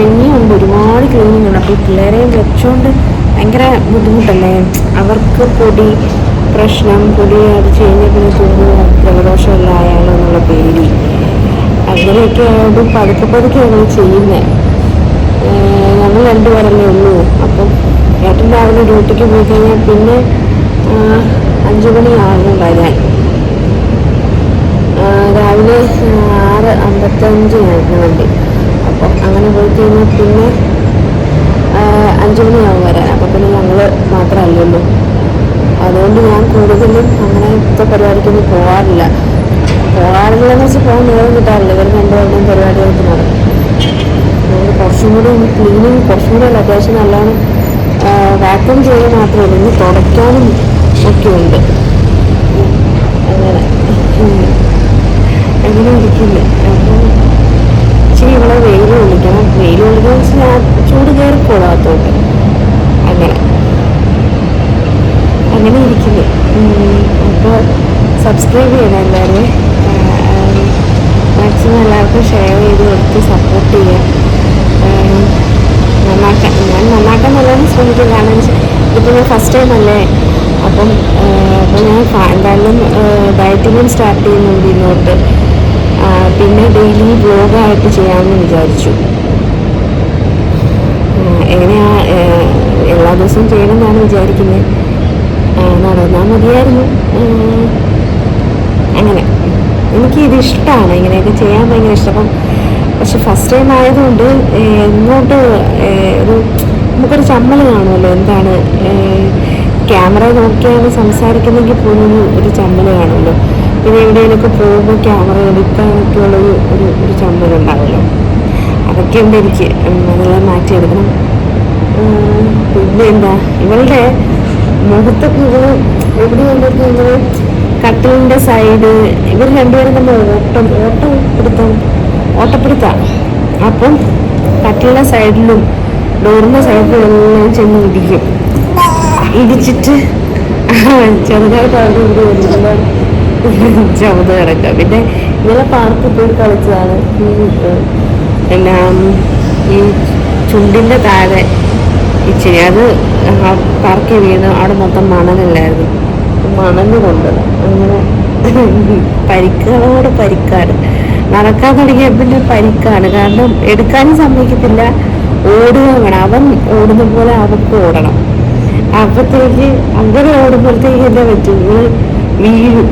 ഇനിയുണ്ട് ഒരുപാട് ക്ലീനിങ് ഉണ്ട്. അപ്പോൾ പിള്ളേരെയും വെച്ചുകൊണ്ട് ഭയങ്കര ബുദ്ധിമുട്ടല്ലേ. അവർക്ക് പൊടി പ്രശ്നം, പൊടി അടിച്ച് കഴിഞ്ഞാൽ പിന്നെ തുമ്പ് ജലദോഷമെല്ലാം ആയാലോ എന്നുള്ള പേടി. അങ്ങനെയൊക്കെ ആയതുകൊണ്ട് പതുക്കെ പതുക്കെ ഞങ്ങൾ ചെയ്യുന്നത്. ഞങ്ങൾ രണ്ടുപേരല്ലേ ഉള്ളൂ. അപ്പം ഏട്ടൻ രാവിലെ ഡ്യൂട്ടിക്ക് പോയി കഴിഞ്ഞാൽ പിന്നെ 5 മണിയാകും വരാൻ. രാവിലെ 6:55 വണ്ടി. അപ്പം അങ്ങനെ പോയി കഴിഞ്ഞാൽ പിന്നെ 5 മണിയാകും വരാൻ. അപ്പം പിന്നെ ഞങ്ങൾ മാത്രമല്ലല്ലോ. അതുകൊണ്ട് ഞാൻ കൂടുതലും അങ്ങനത്തെ പരിപാടിക്കൊന്നും പോകാറില്ലെന്ന് വെച്ചാൽ പോകാൻ നേരം കിട്ടാറില്ല. ഇവർ രണ്ടുപേരുടെയും പരിപാടിയായിട്ട് നടക്കും. അതുകൊണ്ട് കുറച്ചും കൂടി ക്ലീനിങ് കുറച്ചും കൂടി അല്ല, അത്യാവശ്യം നല്ലോണം വാക്യൂം ചെയ്യാൻ മാത്രമേ ഉള്ളൂ. ഇന്ന് തുടയ്ക്കാനും ഒക്കെ ഉണ്ട്. അങ്ങനെ ഇരിക്കുന്നു. അപ്പം ഇച്ചിരി ഇവിടെ വെയിൽ കൊള്ളിക്കണം. വെയിൽ കൊള്ളിക്കണം വെച്ചാൽ ചൂട് കയറിക്കോളാത്തോട്ട് അങ്ങനെ ഇരിക്കുന്നു. അപ്പോൾ സബ്സ്ക്രൈബ് ചെയ്യണം എല്ലാവരും. മാക്സിമം എല്ലാവർക്കും ഷെയർ ചെയ്ത് കൊടുത്ത് സപ്പോർട്ട് ചെയ്യുക. ഞാൻ നന്നാക്കാൻ നല്ലോണം ശ്രമിക്കും. കാരണം ഇപ്പോൾ ഞാൻ ഫസ്റ്റ് ടൈം അല്ലേ. അപ്പോൾ ഞാൻ എന്തായാലും ഡയറ്റിങ്ങും സ്റ്റാർട്ട് ചെയ്യുന്നുണ്ട് ഇന്നോട്ട്. പിന്നെ ഡെയിലി വ്ലോഗായിട്ട് ചെയ്യാമെന്ന് വിചാരിച്ചു. എങ്ങനെയാ എല്ലാ ദിവസവും ചെയ്യണമെന്നാണ് വിചാരിക്കുന്നത്. നടന്നാൽ മതിയായിരുന്നു. അങ്ങനെ എനിക്കിത് ഇഷ്ടമാണ്, ഇങ്ങനെയൊക്കെ ചെയ്യാൻ ഭയങ്കര ഇഷ്ടം. അപ്പം പക്ഷെ ഫസ്റ്റ് ടൈം ആയതുകൊണ്ട് ഇങ്ങോട്ട് നമുക്കൊരു ചമ്മൽ കാണുമല്ലോ. എന്താണ് ക്യാമറ നോക്കിയാണ് സംസാരിക്കുന്നെങ്കിൽ പോലും ഒരു ചമ്മൽ കാണുമല്ലോ. പിന്നെ എവിടെയെങ്കിലുമൊക്കെ പോകുമ്പോൾ ക്യാമറ എടുക്കാനൊക്കെ ഒരു ചമ്മലുണ്ടാവുമല്ലോ. അതൊക്കെ ഉണ്ട് എനിക്ക്. അതെല്ലാം മാറ്റിയെടുക്കണം. പിന്നെ എന്താ ഇവളുടെ മുഖത്തൊക്കെ ഇവർ എവിടെയുള്ളൊക്കെ ഇങ്ങനെ കട്ടിലിൻ്റെ സൈഡ് ഇവർ രണ്ടുപേരും നമ്മൾ ഓട്ടപ്പിടുത്താണ്. അപ്പം കട്ടിലിൻ്റെ സൈഡിലും ഡോറിൻ്റെ സൈഡിലും എല്ലാം ചെന്ന് ഇടിച്ചിട്ട് ചെറുതായിട്ട് അവിടെ ഇവിടെ വരുമ്പോൾ ചുമത് കിടക്കുക. പിന്നെ ഇന്നലെ പാർക്കിൽ പോയി കളിച്ചതാണ്. ഈ ചുണ്ടിൻ്റെ താഴെ ഇച്ചിരി അത് പാർക്കിൽ വീണ് അവിടെ മൊത്തം മണലല്ലായിരുന്നു. മണല് കൊണ്ടത് അങ്ങനെ പരിക്കാണ്. നടക്കാൻ തുടങ്ങിയ പിന്നെ പരിക്കാണ്. കാരണം എടുക്കാനും സമ്മതിക്കത്തില്ല, ഓടുക വേണം. അവൻ ഓടുന്ന പോലെ അവർക്ക് ഓടണം. അപ്പത്തേക്ക് അങ്ങനെ ഓടുമ്പോഴത്തേക്ക് എന്താ പറ്റും, വീഴും.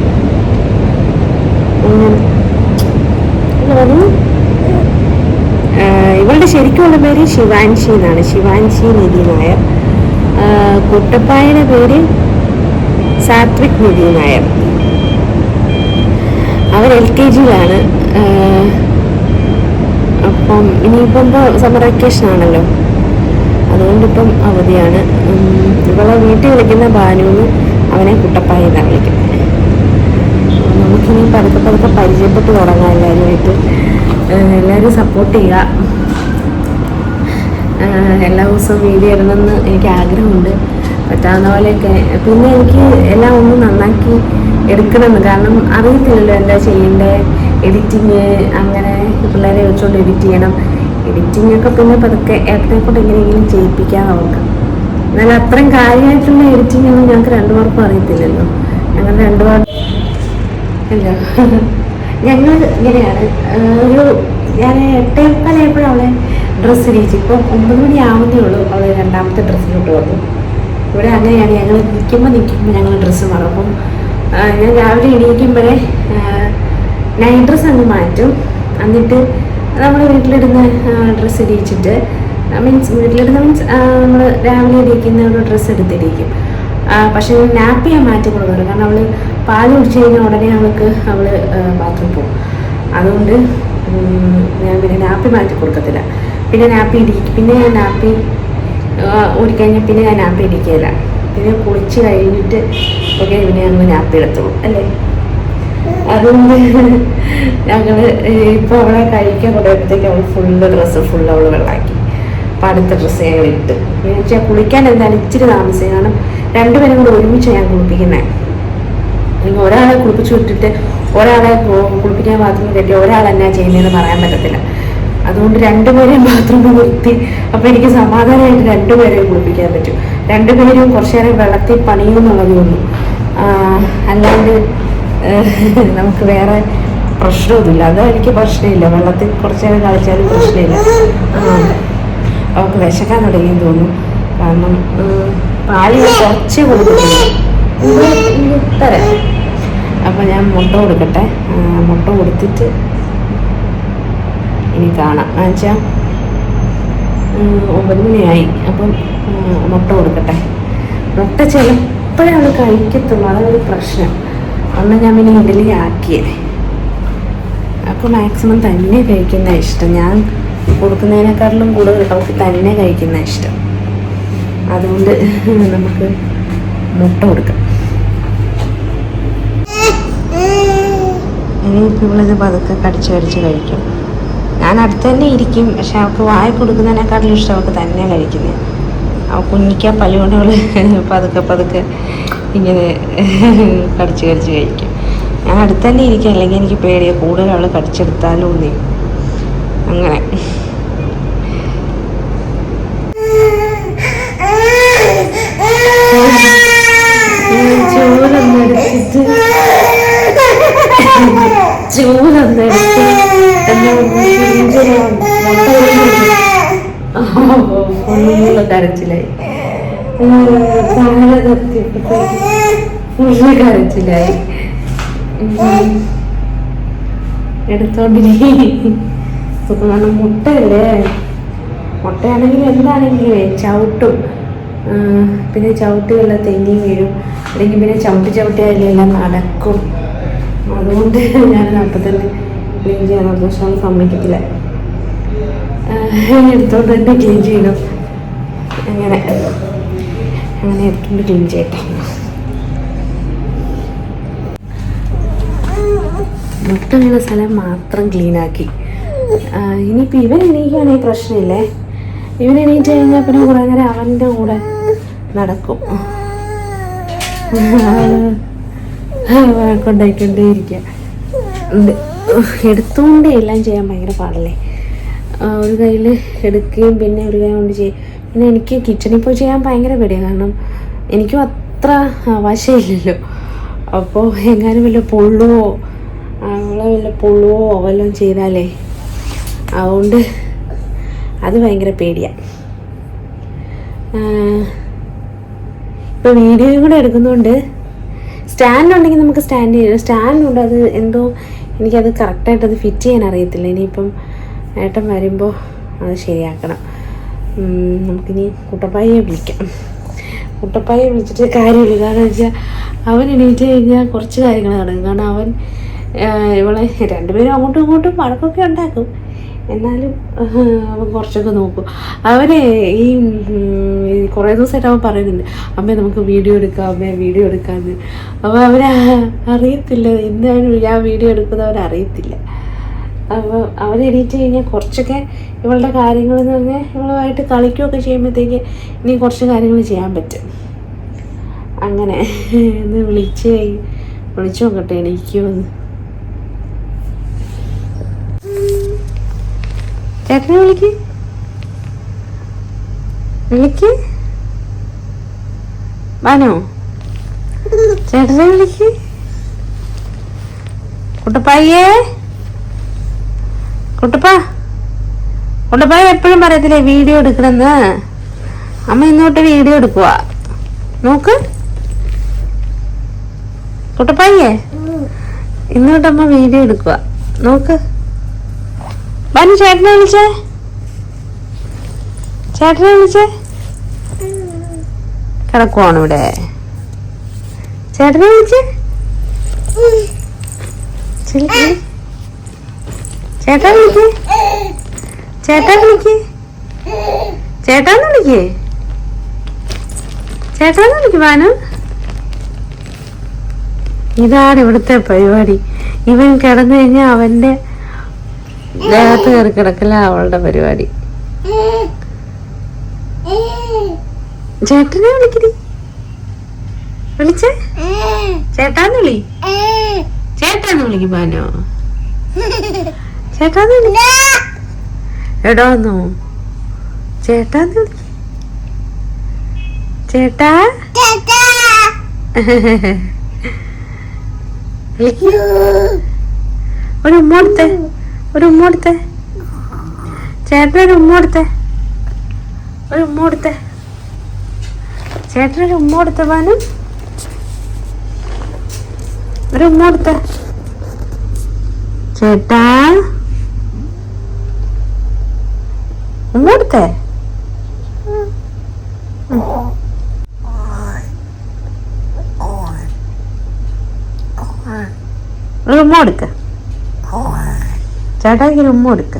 അങ്ങനെ ഇവളുടെ ശരിക്കുള്ള പേര് ശിവാൻഷി എന്നാണ്. ശിവാൻഷി നിധി നായർ. കുട്ടപ്പായുടെ പേര് സാത്വിക് നിധി നായർ. അവർ LKG-യിലാണ്. അപ്പം ഇനിയിപ്പം സമ്മർ വെക്കേഷൻ ആണല്ലോ, അതുകൊണ്ടിപ്പം അവധിയാണ്. ഇവളെ വീട്ടിൽ വിളിക്കുന്ന ഭാനുന്ന്, അവനെ കുട്ടപ്പായ എന്നാണ് വിളിക്കുന്നത്. നമുക്കിനി പതുക്കെ പരിചയപ്പെട്ട് തുടങ്ങാം എല്ലാവരുമായിട്ട്. എല്ലാവരും സപ്പോർട്ട് ചെയ്യുക. എല്ലാ ദിവസവും വീഡിയോ ഇടണമെന്ന് എനിക്ക് ആഗ്രഹമുണ്ട്, പറ്റാവുന്ന പോലെയൊക്കെ. പിന്നെ എനിക്ക് എല്ലാം ഒന്ന് നന്നാക്കി എടുക്കണമെന്ന്, കാരണം അറിയത്തില്ലല്ലോ എന്താ ചെയ്യേണ്ടത്. എഡിറ്റിങ് അങ്ങനെ പിള്ളേരെ വെച്ചുകൊണ്ട് എഡിറ്റ് ചെയ്യണം. എഡിറ്റിങ്ങൊക്കെ പിന്നെ പതുക്കെ ഏട്ടനെക്കൊണ്ട് എങ്ങനെയെങ്കിലും ചെയ്യിപ്പിക്കാൻ നോക്കാം. എന്നാൽ അത്രയും കാര്യമായിട്ടുള്ള എഡിറ്റിംഗ് ഒന്നും ഞങ്ങൾക്ക് രണ്ടുപേർക്കും അറിയത്തില്ലല്ലോ. ഞങ്ങൾ രണ്ടുപേർ ഞങ്ങൾ ഇങ്ങനെയാണ്. ഞാൻ 8:15 അവളെ ഡ്രസ്സ് ഇടിച്ചു. ഇപ്പോൾ 9 മണി ആവുന്നേ ഉള്ളൂ. അവൾ രണ്ടാമത്തെ ഡ്രസ്സിലോട്ട് വന്നു. ഇവിടെ അങ്ങനെയാണ്, ഞങ്ങൾ നിൽക്കുമ്പോൾ ഞങ്ങൾ ഡ്രസ്സ് മാറും. അപ്പം ഞാൻ രാവിലെ എണീക്കുമ്പോഴേ നൈറ്റ് ഡ്രസ്സ് അങ്ങ് മാറ്റും. എന്നിട്ട് നമ്മൾ വീട്ടിലിടുന്ന ഡ്രസ്സ് ഇടിച്ചിട്ട് വീട്ടിലിടുന്ന നമ്മൾ രാവിലെ ഇടിക്കുന്ന ഒരു ഡ്രസ്സ് എടുത്തിരിക്കും. പക്ഷേ നാപ്പി ഞാൻ മാറ്റി കൊടുക്കുന്നുണ്ട്. കാരണം അവൾ പാൽ കുടിച്ച് കഴിഞ്ഞാൽ ഉടനെ അവൾ ബാത്റൂം പോകും. അതുകൊണ്ട് ഞാൻ പിന്നെ നാപ്പി മാറ്റി കൊടുക്കത്തില്ല. പിന്നെ നാപ്പി ഞാൻ നാപ്പി ഓടിക്കഴിഞ്ഞാൽ പിന്നെ ഞാൻ നാപ്പി ഇടിക്കുകയില്ല. പിന്നെ കുളിച്ച് കഴിഞ്ഞിട്ട് ഒക്കെ പിന്നെ ഞങ്ങൾ നാപ്പി എടുത്തോളൂ അല്ലേ. അതുകൊണ്ട് ഞങ്ങൾ ഇപ്പോൾ അവളെ കഴിക്കാൻ കൊണ്ടുപോയപ്പോഴത്തേക്ക് അവൾ ഫുള്ള് അവൾ വെള്ളമാക്കി. അപ്പം അടുത്ത ഡ്രസ്സ് ഞങ്ങൾ ഇട്ട് വെച്ചാൽ കുളിക്കാൻ എന്തായാലും ഇച്ചിരി താമസിക്കും. കാരണം രണ്ടുപേരും കൂടെ ഒരുമിച്ച് ഞാൻ കുളിപ്പിക്കുന്നത്. അല്ലെങ്കിൽ ഒരാളെ കുളിപ്പിച്ച് വിട്ടിട്ട് ഒരാളെ കുളിപ്പിക്കാൻ ബാത്റൂമിൽ കയറ്റി ഒരാൾ എന്നാ ചെയ്യുന്നതെന്ന് പറയാൻ പറ്റത്തില്ല. അതുകൊണ്ട് രണ്ടുപേരെയും ബാത്റൂമിൽ നിർത്തി. അപ്പം എനിക്ക് സമാധാനമായിട്ട് രണ്ടുപേരെയും കുളിപ്പിക്കാൻ പറ്റും. രണ്ടുപേരും കുറച്ചു നേരം വെള്ളത്തിൽ പണിയുമെന്നുള്ളതേ ഉള്ളൂ. അല്ലാണ്ട് നമുക്ക് വേറെ പ്രശ്നമൊന്നുമില്ല. അത് എനിക്ക് പ്രശ്നമില്ല. വെള്ളത്തിൽ കുറച്ചു നേരം കളിച്ചാലും പ്രശ്നമില്ല. അവൾക്ക് വിശക്കാൻ തുടങ്ങിയെന്ന് തോന്നുന്നു. കാരണം പാല് കുറച്ച് കൊടുക്കുന്നില്ല തരാം. അപ്പം ഞാൻ മുട്ട കൊടുക്കട്ടെ. മുട്ട കൊടുത്തിട്ട് ഇനി കാണാം. എന്നുവെച്ചാൽ 9 മണിയായി. അപ്പം മുട്ട കൊടുക്കട്ടെ. മുട്ട ചിലപ്പോഴേ അവൾ കഴിക്കത്തുള്ളൂ. അതൊരു പ്രശ്നം. അന്ന് ഞാൻ പിന്നെ ഇഡലി ആക്കിയേ. അപ്പോൾ മാക്സിമം തന്നെ കഴിക്കുന്ന ഇഷ്ടം. ഞാൻ കൊടുക്കുന്നതിനേക്കാട്ടിലും കൂടുതൽ അവൾക്ക് തന്നെ കഴിക്കുന്ന ഇഷ്ടം. അതുകൊണ്ട് നമുക്ക് മുട്ട കൊടുക്കാം. ഇനിയിപ്പോൾ ഇവളിത് പതുക്കെ കടിച്ച് കഴിക്കും. ഞാൻ അടുത്ത് തന്നെ ഇരിക്കും. പക്ഷെ അവൾക്ക് വായ കൊടുക്കുന്നതിനേക്കാട്ടിലും ഇഷ്ടം അവൾക്ക് തന്നെ കഴിക്കുന്നത്. അവ കുഞ്ഞിക്കാൻ പല്ലുകൊണ്ട് അവൾ പതുക്കെ ഇങ്ങനെ കടിച്ച് കഴിക്കും. ഞാൻ അടുത്ത് തന്നെ ഇരിക്കും. അല്ലെങ്കിൽ എനിക്ക് പേടിയാണ് കൂടുതൽ അവൾ കടിച്ചെടുത്താലും ഒന്നേ. അങ്ങനെ ചൂലെടുത്ത് കരച്ചിലായി. കരച്ചിലായി എടുത്തോണ്ടിരിക്കും. മുട്ടയല്ലേ, മുട്ടയാണെങ്കിലും എന്താണെങ്കിലും ചവിട്ടും. പിന്നെ ചവിട്ടുകളിൽ തെന്നി വീഴും. അല്ലെങ്കിൽ പിന്നെ ചവിട്ടിയാലെല്ലാം നടക്കും. അതുകൊണ്ട് ഞാൻ അപ്പം തന്നെ ക്ലീൻ ചെയ്യണം. പക്ഷെ അത് സമ്മതിക്കത്തില്ല. എടുത്തോണ്ട് തന്നെ ക്ലീൻ ചെയ്യണം. അങ്ങനെ എടുത്തോണ്ട് ക്ലീൻ ചെയ്യട്ടെ. മുട്ട വീണ സ്ഥലം മാത്രം ക്ലീനാക്കി. ഇനിയിപ്പോൾ ഇവൻ എണീക്കുകയാണെങ്കിൽ പ്രശ്നമില്ലേ. ഇവൻ എണീറ്റ് കഴിഞ്ഞാൽ പിന്നെ കുറേ നേരം അവൻ്റെ കൂടെ നടക്കും. കൊണ്ടായിക്കൊണ്ടേയിരിക്കുക. എടുത്തുകൊണ്ടേ എല്ലാം ചെയ്യാൻ ഭയങ്കര പാടല്ലേ. ഒരു കയ്യിൽ എടുക്കുകയും പിന്നെ ഒരു കൈ കൊണ്ട് ചെയ്യും. പിന്നെ എനിക്ക് കിച്ചണിൽ പോയി ചെയ്യാൻ ഭയങ്കര പേടിയാണ്. കാരണം എനിക്കും അത്ര വശമില്ലല്ലോ. അപ്പോൾ എങ്ങാനും വല്ല പൊള്ളുവോ വല്ലതും ചെയ്താലേ, അതുകൊണ്ട് അത് ഭയങ്കര പേടിയാണ്. ഇപ്പോൾ വീഡിയോയും കൂടെ എടുക്കുന്നതുകൊണ്ട് സ്റ്റാൻഡുണ്ടെങ്കിൽ നമുക്ക് സ്റ്റാൻഡുണ്ട്. അത് എന്തോ എനിക്കത് കറക്റ്റായിട്ടത് ഫിറ്റ് ചെയ്യാൻ അറിയത്തില്ല. ഇനിയിപ്പം ഏട്ടൻ വരുമ്പോൾ അത് ശരിയാക്കണം. നമുക്കിനി കുട്ടപ്പായെ വിളിക്കാം. കുട്ടപ്പായെ വിളിച്ചിട്ട് കാര്യമില്ല. കാരണം വെച്ചാൽ അവൻ എണീറ്റ് കഴിഞ്ഞാൽ കുറച്ച് കാര്യങ്ങൾ നടക്കും. കാരണം അവൻ ഇവളെ രണ്ടുപേരും അങ്ങോട്ടും ഇങ്ങോട്ടും വഴക്കൊക്കെ ഉണ്ടാക്കും. എന്നാലും അവൻ കുറച്ചൊക്കെ നോക്കും. അവനെ ഈ കുറേ ദിവസമായിട്ട് അവൻ പറയുന്നുണ്ട്, അമ്മേ നമുക്ക് വീഡിയോ എടുക്കാമെന്ന്. അപ്പോൾ അറിയത്തില്ല എന്താണ് ഞാൻ വീഡിയോ എടുക്കുന്നത് അറിയത്തില്ല. അപ്പോൾ അവരെണീറ്റ് കഴിഞ്ഞാൽ കുറച്ചൊക്കെ ഇവളുടെ കാര്യങ്ങളെന്ന് പറഞ്ഞാൽ ഇവളുമായിട്ട് കളിക്കുകയൊക്കെ ചെയ്യുമ്പോഴത്തേക്ക് ഇനി കുറച്ച് കാര്യങ്ങൾ ചെയ്യാൻ പറ്റും. അങ്ങനെ ഒന്ന് വിളിച്ചു നോക്കട്ടെ എണീക്കുമെന്ന്. ചേട്ടനെ വിളിക്ക് വാനോ. ചേട്ടനെ വിളിക്ക്. കുട്ടപ്പായേ, കുട്ടപ്പായ എപ്പോഴും പറയത്തില്ലേ വീഡിയോ എടുക്കണമെന്ന്. അമ്മ ഇങ്ങോട്ട് വീഡിയോ എടുക്കുക. നോക്ക് കുട്ടപ്പായേ, ഇന്നോട്ടമ്മ വീഡിയോ എടുക്കുക. നോക്ക് ബാനു. ചേട്ടനെ വിളിച്ചേ കിടക്കുവാണ് ഇവിടെ. ചേട്ടനെ വിളിച്ചേ. ചേട്ടാന്ന് വിളിക്ക് ബാനു. ഇതാണ് ഇവിടുത്തെ പരിപാടി. ഇവൻ കിടന്നു കഴിഞ്ഞാൽ അവന്റെ ദേഹത്ത് കയറി കിടക്കല അവളുടെ പരിപാടി. ചേട്ടനെ വിളിക്കടി. വിളിച്ചേ ചേട്ടാന്ന് വിളിക്കും ബാനോ. ചേട്ടാന്ന് എടാന്നോ ചേട്ടാന്ന് വിളിക്ക്. ചേട്ടാ വിളിക്ക്. ഒരു ഉമ്മ കൊടുത്തേ, ഒരു ഉമ്മ കൊടുത്തേ, ചേട്ടനൊരു ഉമ്മ കൊടുത്തേ, ഒരു ഉമ്മ കൊടുത്തേ, ചേട്ടനൊരു ഉമ്മ കൊടുത്ത പാനും, ഒരു ഉമ്മ കൊടുത്തേ ചേട്ടാ, ഉമ്മ കൊടുത്തേ. ഒരു ഉമ്മ കൊടുക്ക ചേട്ടാക്ക്, ഒരു ഉമ്മ കൊടുക്ക.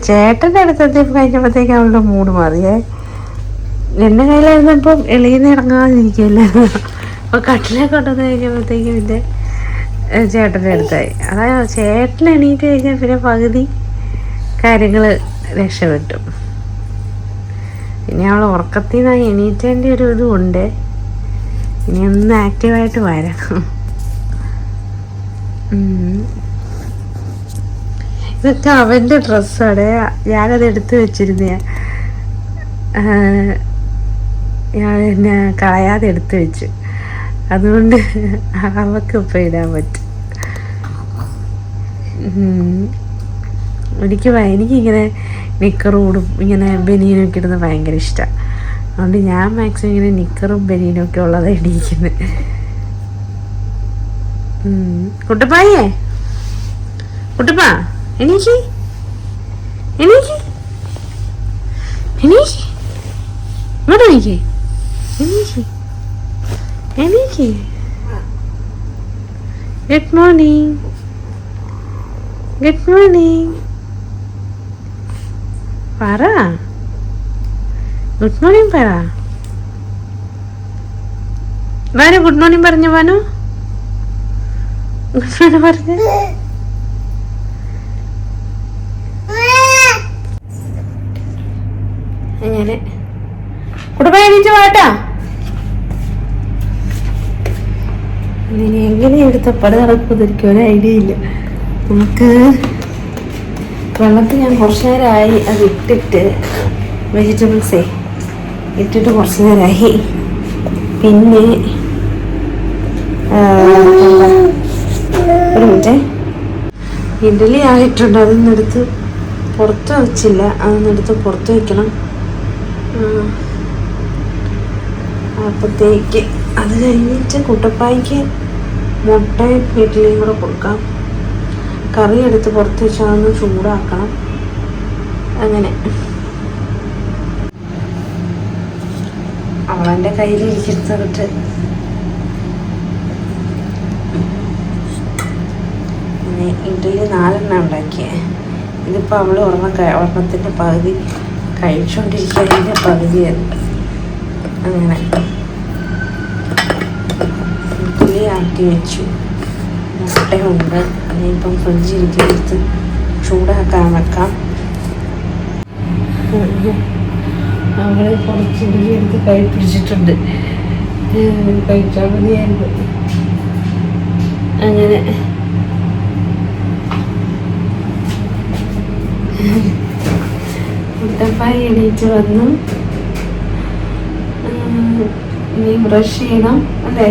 ചേട്ടൻ്റെ അടുത്തെത്തി കഴിഞ്ഞപ്പോഴത്തേക്ക് അവളുടെ മൂഡ് മാറിയേ. എൻ്റെ കയ്യിലായിരുന്നപ്പം എളിയെന്ന് ഇറങ്ങാതിരിക്കുമല്ലായിരുന്നു. അപ്പോൾ കട്ടിലെ കൊണ്ടുവന്ന് കഴിഞ്ഞപ്പോഴത്തേക്കും പിന്നെ ചേട്ടൻ്റെ അടുത്തായി. അതായത് ചേട്ടൻ എണീറ്റ് കഴിഞ്ഞാൽ പിന്നെ പകുതി കാര്യങ്ങൾ രക്ഷപ്പെട്ടു. പിന്നെ അവൾ ഉറക്കത്തിൽ നിന്ന് എണീറ്റേൻ്റെ ഒരു ഇതുമുണ്ട്. ഇനി ഒന്ന് ആക്റ്റീവായിട്ട് വരണം. ഇതൊക്കെ അവൻ്റെ ഡ്രസ്സാണ്. ഞാനത് എടുത്ത് വെച്ചിരുന്ന, ഞാൻ പിന്നെ കളയാതെ എടുത്ത് വെച്ചു. അതുകൊണ്ട് അവൾക്ക് ഇപ്പം ഇടാൻ പറ്റും. എനിക്കിങ്ങനെ നിക്കറും ഇങ്ങനെ ബനിയനൊക്കെ ഇടുന്നത് ഭയങ്കര ഇഷ്ടമാണ്. അതുകൊണ്ട് ഞാൻ മാക്സിമം ഇങ്ങനെ നിക്കറും ബനിയനും ഒക്കെ ഉള്ളതാണ് ഇടിക്കുന്നത്. കുട്ടപ്പായേ, കുട്ടപ്പാ എണീക്ക്, എണീക്ക്, എണീക്ക്, ഇങ്ങോട്ട് എണീക്ക്, എണീക്ക്, എണീക്ക്. ഗുഡ് മോർണിംഗ്, ഗുഡ് മോർണിംഗ് പറ, ഗുഡ് മോർണിംഗ് പറ. വാനു ഗുഡ് മോർണിംഗ് പറഞ്ഞു. വാനു ഗുഡ് മോർണിംഗ് പറഞ്ഞു. അങ്ങനെ കുടുംബം എണീറ്റ് വാട്ടാ. ഇനി എങ്ങനെ എടുത്തപ്പട് നടക്കുമെന്നിരിക്കും ഒരു ഐഡിയ ഇല്ല. നമുക്ക് വെള്ളത്തിൽ ഞാൻ കുറച്ച് നേരമായി അത് ഇട്ടിട്ട്, വെജിറ്റബിൾസേ ഇട്ടിട്ട് കുറച്ച് നേരമായി. പിന്നെ ഒരു മിനിറ്റ്, ഇഡ്ഡലി ആയിട്ടുണ്ട്. അതൊന്നെടുത്ത് പുറത്ത് വെച്ചില്ല, അതൊന്നെടുത്ത് പുറത്ത് വയ്ക്കണം. അപ്പോഴത്തേക്ക് അത് കഴിഞ്ഞിട്ട് കുട്ടപ്പായ്ക്ക് മുട്ടയും ഇഡ്ഡലിയും കൂടെ കൊടുക്കാം. കറി എടുത്ത് പുറത്ത് വെച്ചാൽ അതൊന്ന് ചൂടാക്കണം. അങ്ങനെ അവളെൻ്റെ കയ്യിലിരിക്കുന്നത് പിന്നെ ഇഡ്ഡലി 4 ഉണ്ടാക്കിയേ. ഇതിപ്പോൾ അവൾ ഒരെണ്ണത്തിൻ്റെ പകുതി കഴിച്ചുകൊണ്ടിരിക്കുന്നതിൻ്റെ പകുതിയായിരുന്നു. അങ്ങനെ ഇഡ്ഡലി ആക്കി വെച്ചു. മുട്ടയുണ്ട്, അതിനിപ്പം ഫ്രിഡ്ജിലിരിക്കുന്നത് ചൂടാക്കാൻ വെക്കാം. അവളെ കുറച്ച് ഇഡ്ഡലി എടുത്ത് കൈ പിടിച്ചിട്ടുണ്ട്, കഴിച്ചാൽ മതിയായിരുന്നു. അങ്ങനെ മുട്ടപ്പായി എണീറ്റ് വന്നു. ഇനി ബ്രഷ് ചെയ്യണം അല്ലേ?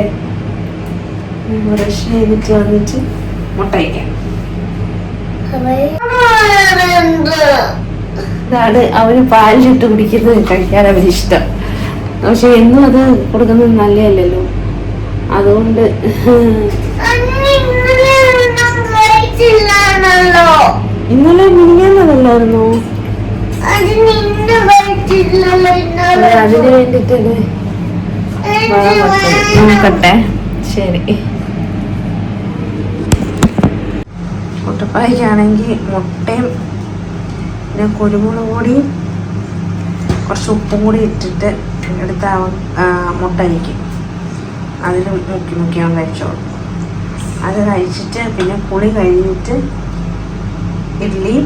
ബ്രഷ് ചെയ്തിട്ട് വന്നിട്ട് മുട്ട വയ്ക്കാം. ഇതാണ് അവന് പാലിലിട്ട് കുടിക്കുന്നത് കഴിക്കാൻ അവരിഷ്ടം. പക്ഷെ എന്നും അത് കൊടുക്കുന്നത് നല്ലതല്ലല്ലോ. അതുകൊണ്ട് ഇന്നലെ മിനിഞ്ഞാന്നതല്ലായിരുന്നോ? അതിന് വേണ്ടിട്ടല്ലേ നോക്കട്ടെ. ശരി, മുട്ടപ്പായ്ക്കാണെങ്കിൽ മുട്ടയും പിന്നെ കുരുമുളക് പൊടിയും കുറച്ച് ഉപ്പും കൂടി ഇട്ടിട്ട് എടുത്ത് മുട്ട അരിക്കും. അതിൽ മുക്കി അവൻ കഴിച്ചോളും. അത് കഴിച്ചിട്ട് പിന്നെ കുളി കഴിഞ്ഞിട്ട് ഇഡ്ഡലിയും